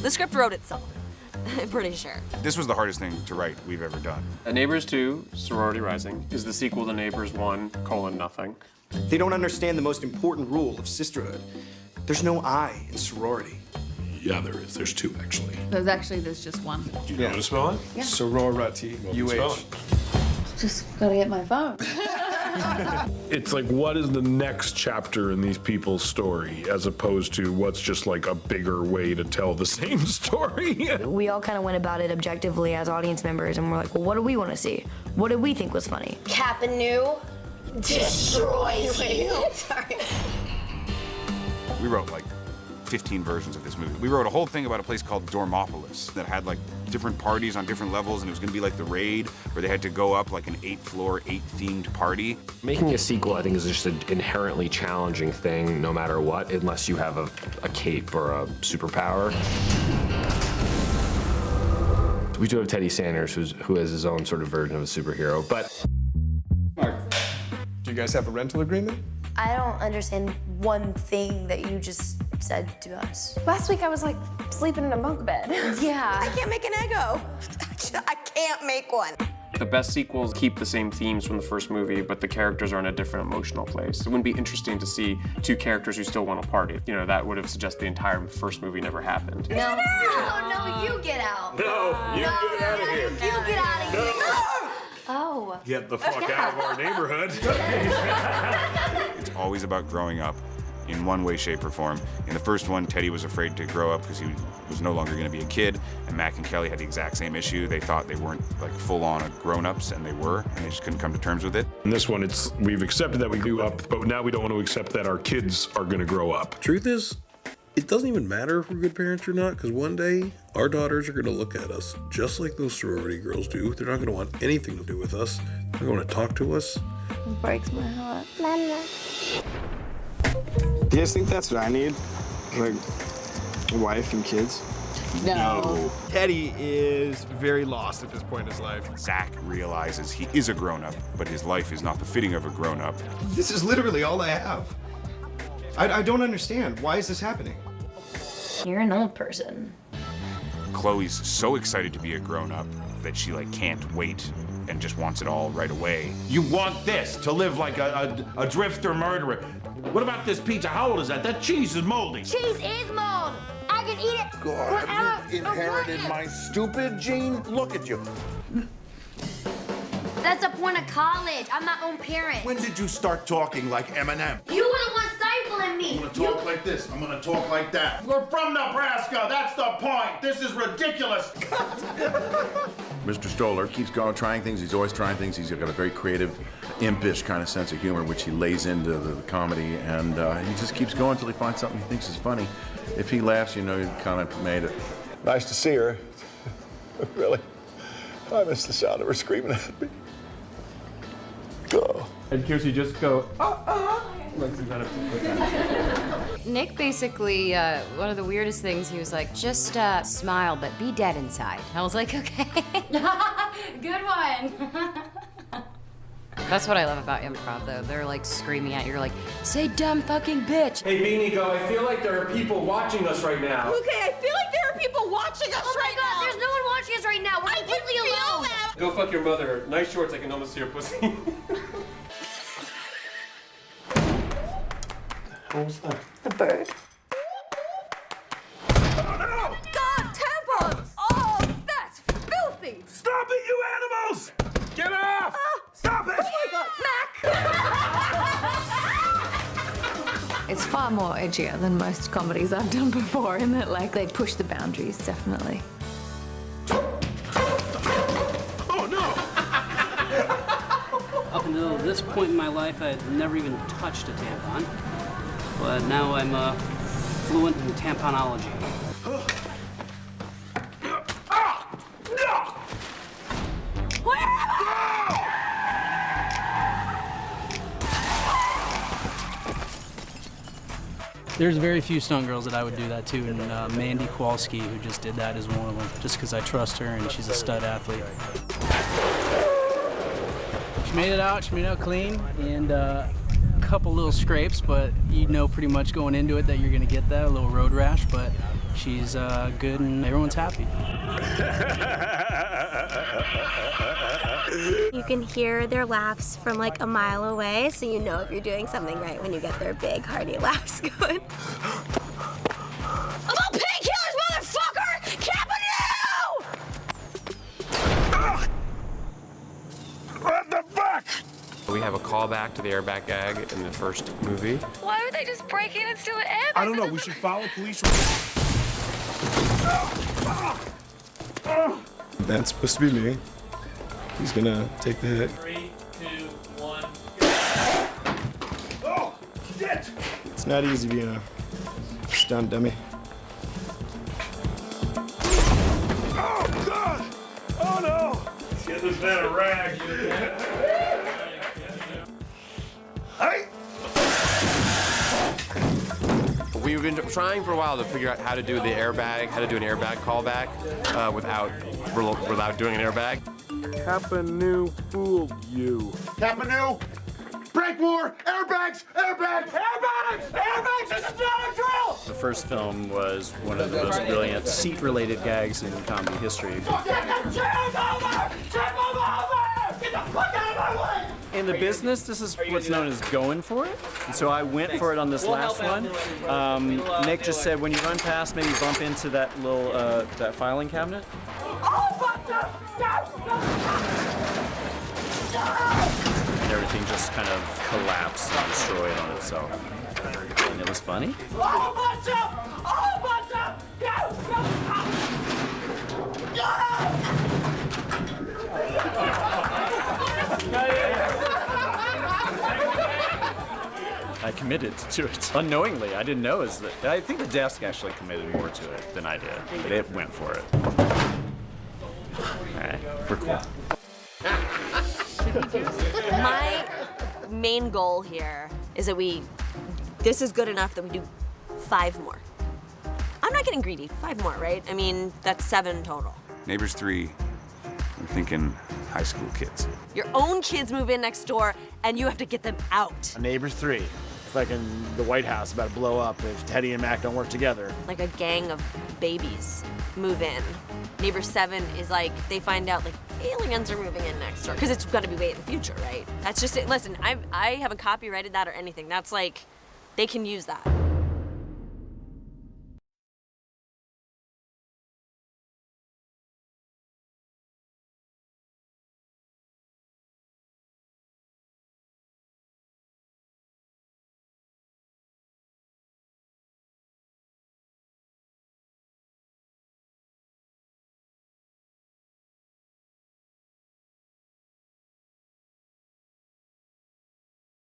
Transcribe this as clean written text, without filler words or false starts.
The script wrote itself. I'm pretty sure. This was the hardest thing to write we've ever done. Neighbors 2, Sorority Rising, is the sequel to Neighbors 1, nothing. They don't understand the most important rule of sisterhood. There's no I in sorority. Yeah, there is. There's 2, actually. There's just one. Do you know how to spell it? Yeah. Sorority. UH. Just gotta get my phone. It's like, what is the next chapter in these people's story, as opposed to what's just like a bigger way to tell the same story? We all kind of went about it objectively as audience members, and we're like, well, what do we want to see? What did we think was funny? Capanu destroys you. Sorry. We wrote like 15 versions of this movie. We wrote a whole thing about a place called Dormopolis that had like different parties on different levels, and it was gonna be like the Raid, where they had to go up like an 8-floor, 8-themed party. Making a sequel, I think, is just an inherently challenging thing, no matter what, unless you have a cape or a superpower. We do have Teddy Sanders, who has his own sort of version of a superhero, but... Mark, do you guys have a rental agreement? I don't understand one thing that you just said to us. Last week I was like sleeping in a bunk bed. Yeah. I can't make an Eggo. I can't make one. The best sequels keep the same themes from the first movie, but the characters are in a different emotional place. It wouldn't be interesting to see 2 characters who still want to party. You know, that would have suggested the entire first movie never happened. No, you get out. No, you get out of here. You get out of here. Oh. Get the fuck out of our neighborhood. It's always about growing up in one way, shape, or form. In the first one, Teddy was afraid to grow up because he was no longer going to be a kid, and Mac and Kelly had the exact same issue. They thought they weren't like full-on grown-ups, and they were, and they just couldn't come to terms with it. In this one, we've accepted that we grew up, but now we don't want to accept that our kids are going to grow up. Truth is, it doesn't even matter if we're good parents or not, because one day our daughters are going to look at us just like those sorority girls do. They're not going to want anything to do with us. They're going to talk to us. It breaks my heart. Mama. Do you guys think that's what I need? Like, a wife and kids? No. Teddy is very lost at this point in his life. Zach realizes he is a grown-up, but his life is not befitting of a grown-up. This is literally all I have. I don't understand. Why is this happening? You're an old person. Chloe's so excited to be a grown-up that she like can't wait and just wants it all right away. You want this to live like a drifter murderer. What about this pizza? How old is that? That cheese is moldy. Cheese is mold. I can eat it. God, have you inherited my stupid gene? Look at you. That's the point of college. I'm my own parent. When did you start talking like Eminem? You were the one stifling me. I'm gonna talk like this. I'm gonna talk like that. We're from Nebraska. That's the point. This is ridiculous. Mr. Stoller keeps going, trying things. He's always trying things. He's got a very creative, impish kind of sense of humor, which he lays into the comedy, and he just keeps going until he finds something he thinks is funny. If he laughs, you know you kind of made it. Nice to see her. Really. I miss the sound of her screaming at me. Oh. And Kirsty just go, like some kind of... Nick basically, one of the weirdest things, he was like, just smile, but be dead inside. I was like, okay. Good one. That's what I love about improv, though. They're like screaming at you, like, say dumb fucking bitch. Hey, Beanie Go, I feel like there are people watching us right now. Okay, I feel like there are people watching us right now. There's no one watching us right now. We're completely alone. Go fuck your mother. Nice shorts, I can almost see your pussy. What was that? A bird. Oh, God, tampons! Oh, that's filthy! Stop it, you animals! Get off! Stop it! Oh my God, Mac! It's far more edgier than most comedies I've done before, in that, like, they push the boundaries, definitely. Oh, no! Up until this point in my life, I had never even touched a tampon. But now I'm fluent in tamponology. There's very few stunt girls that I would do that to, and Mandy Kowalski, who just did that, is one of them, just because I trust her and she's a stud athlete. She made it out clean, and couple little scrapes, but you know pretty much going into it that you're gonna get that, a little road rash, but she's good and everyone's happy. You can hear their laughs from like a mile away, so you know if you're doing something right when you get their big, hearty laughs going. I'm on painkillers, motherfucker! Capital! What the fuck? We have a callback to the airbag gag in the first movie. Why would they just break in and steal an airbag? I don't know. We should follow police. That's supposed to be me. He's gonna take the hit. 3, 2, 1. Oh, shit! It's not easy being a stunt dummy. Oh, God! Oh, no! Get this man a rag. Hey! We've been trying for a while to figure out how to do the airbag, how to do an airbag callback without doing an airbag. Kapanu fooled you. Kapanu! Break more! Airbags! Airbags! Airbags! Airbags! This is not a drill! The first film was one of the most brilliant seat-related gags in comedy history. Get the chairs over! Trip them over! Get the fuck out of my way! In the business, this is what's known as going for it. And so I went for it on this last one. Nick just said, when you run past, maybe bump into that little that filing cabinet. And everything just kind of collapsed and destroyed on itself. And it was funny. I committed to it unknowingly. I didn't know. I think the desk actually committed more to it than I did, but it went for it. All right, we're cool. My main goal here is that this is good enough that we do 5 more. I'm not getting greedy, 5 more, right? I mean, that's 7 total. Neighbors 3, I'm thinking high school kids. Your own kids move in next door and you have to get them out. Neighbors 3. It's like in the White House about to blow up if Teddy and Mac don't work together. Like a gang of babies move in. Neighbor 7 is like, they find out like aliens are moving in next door. Because it's gotta be way in the future, right? That's just it. Listen, I haven't copyrighted that or anything. That's like, they can use that.